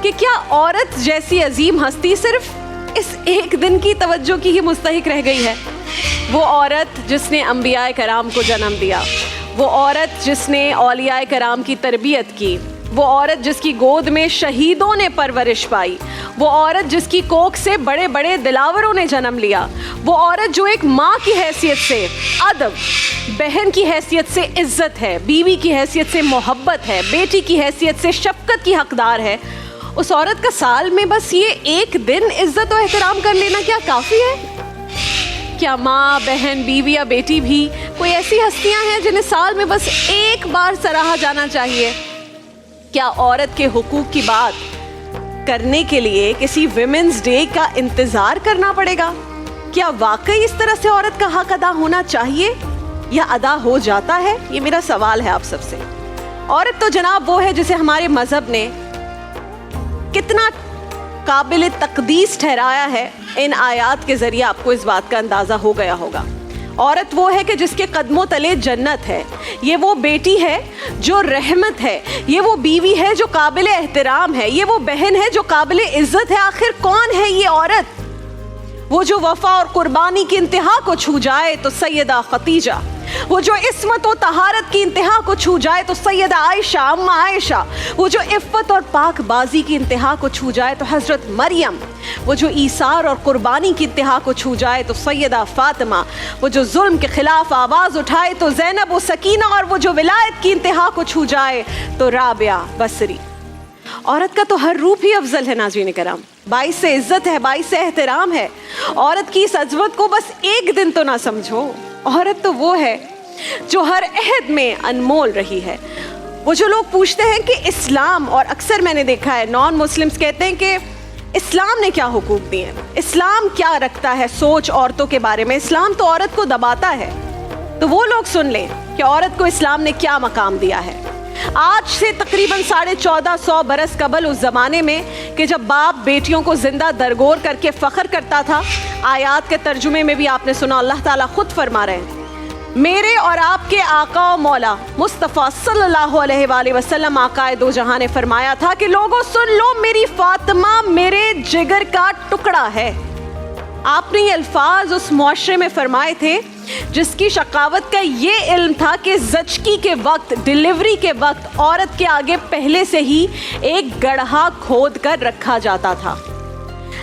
کہ کیا عورت جیسی عظیم ہستی صرف اس ایک دن کی توجہ کی ہی مستحق رہ گئی ہے؟ وہ عورت جس نے انبیاء کرام کو جنم دیا، وہ عورت جس نے اولیاء کرام کی تربیت کی، وہ عورت جس کی گود میں شہیدوں نے پرورش پائی، وہ عورت جس کی کوکھ سے بڑے بڑے دلاوروں نے جنم لیا، وہ عورت جو ایک ماں کی حیثیت سے ادب، بہن کی حیثیت سے عزت ہے، بیوی کی حیثیت سے محبت ہے، بیٹی کی حیثیت سے شفقت کی حقدار ہے، اس عورت کا سال میں بس یہ ایک دن عزت و احترام کر لینا کیا کافی ہے؟ کیا ماں، بہن، بیوی یا بیٹی بھی کوئی ایسی ہستیاں ہیں جنہیں سال میں بس ایک بار سراہا جانا چاہیے؟ کیا عورت کے حقوق کی بات کرنے کے لیے کسی ویمنز ڈے کا انتظار کرنا پڑے گا؟ کیا واقعی اس طرح سے عورت کا حق ادا ہونا چاہیے یا ادا ہو جاتا ہے؟ یہ میرا سوال ہے آپ سب سے۔ عورت تو جناب وہ ہے جسے ہمارے مذہب نے کتنا قابل تقدیس ٹھہرایا ہے، ان آیات کے ذریعے آپ کو اس بات کا اندازہ ہو گیا ہوگا۔ عورت وہ ہے کہ جس کے قدموں تلے جنت ہے، یہ وہ بیٹی ہے جو رحمت ہے، یہ وہ بیوی ہے جو قابل احترام ہے، یہ وہ بہن ہے جو قابل عزت ہے۔ آخر کون ہے یہ عورت؟ وہ جو وفا اور قربانی کی انتہا کو چھو جائے تو سیدہ خدیجہ، وہ جو عصمت و طہارت کی انتہا کو چھو جائے تو سیدہ عائشہ، اماں عائشہ، وہ جو عفت اور پاک بازی کی انتہا کو چھو جائے تو حضرت مریم، وہ جو ایثار اور قربانی کی انتہا کو چھو جائے تو سیدہ فاطمہ، وہ جو ظلم کے خلاف آواز اٹھائے تو زینب و سکینہ، اور وہ جو ولایت کی انتہا کو چھو جائے تو رابعہ بصری۔ عورت کا تو ہر روپ ہی افضل ہے ناظرین کرام، باعث سے عزت ہے، باعث سے احترام ہے۔ عورت کی اس عظمت کو بس ایک دن تو نہ سمجھو۔ عورت تو وہ ہے جو ہر عہد میں انمول رہی ہے۔ وہ جو لوگ پوچھتے ہیں کہ اسلام، اور اکثر میں نے دیکھا ہے نان مسلمز کہتے ہیں کہ اسلام نے کیا حقوق دیے ہیں، اسلام کیا رکھتا ہے سوچ عورتوں کے بارے میں، اسلام تو عورت کو دباتا ہے، تو وہ لوگ سن لیں کہ عورت کو اسلام نے کیا مقام دیا ہے۔ آج سے تقریباً 1450 برس قبل، اس زمانے میں کہ جب باپ بیٹیوں کو زندہ درگور کر کے فخر کرتا تھا، آیات کے ترجمے میں بھی آپ نے سنا، اللہ تعالیٰ خود فرما رہے ہیں، میرے اور آپ کے آقا و مولا مصطفیٰ صلی اللہ علیہ وآلہ وسلم آقائے دو جہاں نے فرمایا تھا کہ لوگوں سن لو، میری فاطمہ میرے جگر کا ٹکڑا ہے۔ آپ نے یہ الفاظ اس معاشرے میں فرمائے تھے جس کی شقاوت کا یہ علم تھا کہ زچگی کے وقت، ڈیلیوری کے وقت عورت کے آگے پہلے سے ہی ایک گڑھا کھود کر رکھا جاتا تھا۔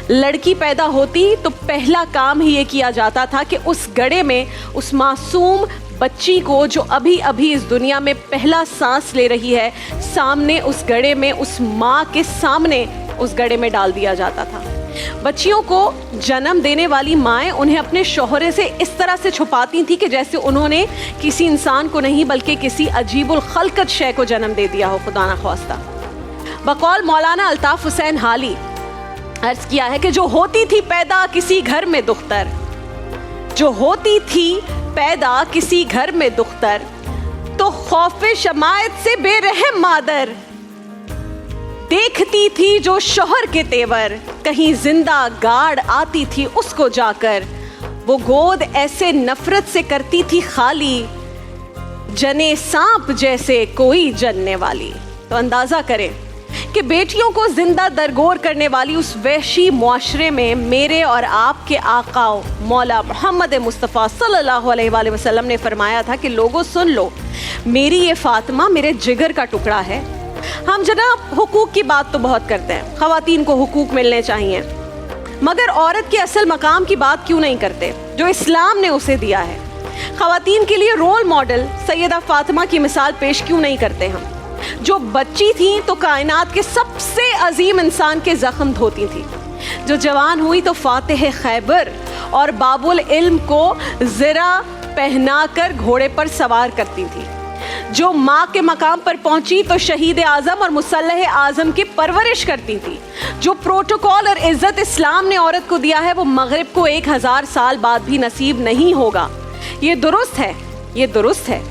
لڑکی پیدا ہوتی تو پہلا کام ہی یہ کیا جاتا تھا کہ اس گڑھے میں اس معصوم بچی کو جو ابھی ابھی اس دنیا میں پہلا سانس لے رہی ہے، سامنے اس گڑھے میں، اس ماں کے سامنے اس گڑھے میں ڈال دیا جاتا تھا۔ بچیوں کو جنم دینے والی مائیں انہیں اپنے شوہرے سے اس طرح سے چھپاتی تھیں کہ جیسے انہوں نے کسی انسان کو نہیں بلکہ کسی عجیب الخلقت شے کو جنم دے دیا ہو، خدا نہ خواستہ۔ بقول مولانا الطاف حسین حالی عرض کیا ہے کہ جو ہوتی تھی پیدا کسی گھر میں دختر، جو ہوتی تھی پیدا کسی گھر میں دختر، تو خوف شمائت سے بے رحم مادر دیکھتی تھی جو شوہر کے تیور، کہیں زندہ گاڑ آتی تھی اس کو جا کر، وہ گود ایسے نفرت سے کرتی تھی خالی، جنے سانپ جیسے کوئی جننے والی۔ تو اندازہ کریں کہ بیٹیوں کو زندہ درگور کرنے والی اس وحشی معاشرے میں میرے اور آپ کے آقا مولا محمد مصطفیٰ صلی اللہ علیہ وآلہ وسلم نے فرمایا تھا کہ لوگوں سن لو، میری یہ فاطمہ میرے جگر کا ٹکڑا ہے۔ ہم جناب حقوق کی بات تو بہت کرتے ہیں، خواتین کو حقوق ملنے چاہیے، مگر عورت کے اصل مقام کی بات کیوں نہیں کرتے جو اسلام نے اسے دیا ہے؟ خواتین کے لیے رول ماڈل سیدہ فاطمہ کی مثال پیش کیوں نہیں کرتے ہم، جو بچی تھیں تو کائنات کے سب سے عظیم انسان کے زخم دھوتی تھیں، جو جوان ہوئی تو فاتح خیبر اور باب العلم کو زرہ پہنا کر گھوڑے پر سوار کرتی تھی، جو ماں کے مقام پر پہنچی تو شہید اعظم اور مسلح اعظم کی پرورش کرتی تھی، جو پروٹوکول اور عزت اسلام نے عورت کو دیا ہے وہ مغرب کو 1000 سال بعد بھی نصیب نہیں ہوگا۔ یہ درست ہے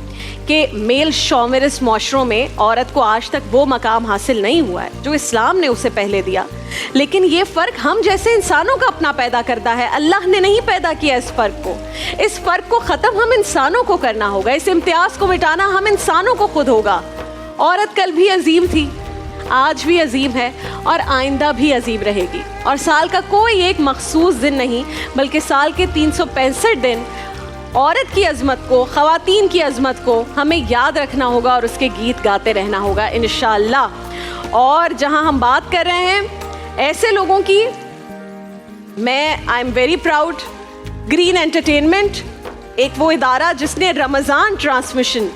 کہ میل شومرس معاشروں میں عورت کو آج تک وہ مقام حاصل نہیں ہوا ہے جو اسلام نے اسے پہلے دیا، لیکن یہ فرق ہم جیسے انسانوں کا اپنا پیدا کرتا ہے، اللہ نے نہیں پیدا کیا اس فرق کو ختم ہم انسانوں کو کرنا ہوگا، اس امتیاز کو مٹانا ہم انسانوں کو خود ہوگا۔ عورت کل بھی عظیم تھی، آج بھی عظیم ہے اور آئندہ بھی عظیم رہے گی. اور سال کا کوئی ایک مخصوص دن نہیں بلکہ سال کے 365 دن عورت کی عظمت کو, خواتین کی عظمت کو ہمیں یاد رکھنا ہوگا اور اس کے گیت گاتے رہنا ہوگا انشاءاللہ. اور جہاں ہم بات کر رہے ہیں ایسے لوگوں کی, میں I am very proud, green entertainment ایک وہ ادارہ جس نے رمضان ٹرانسمیشن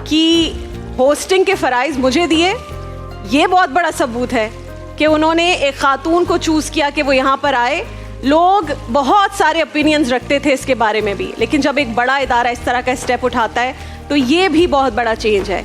کی ہوسٹنگ کے فرائض مجھے دیے, یہ بہت بڑا ثبوت ہے کہ انہوں نے ایک خاتون کو چوز کیا کہ وہ یہاں پر آئے. لوگ بہت سارے اوپینینز رکھتے تھے اس کے بارے میں بھی, لیکن جب ایک بڑا ادارہ اس طرح کا اسٹیپ اٹھاتا ہے تو یہ بھی بہت بڑا چینج ہے.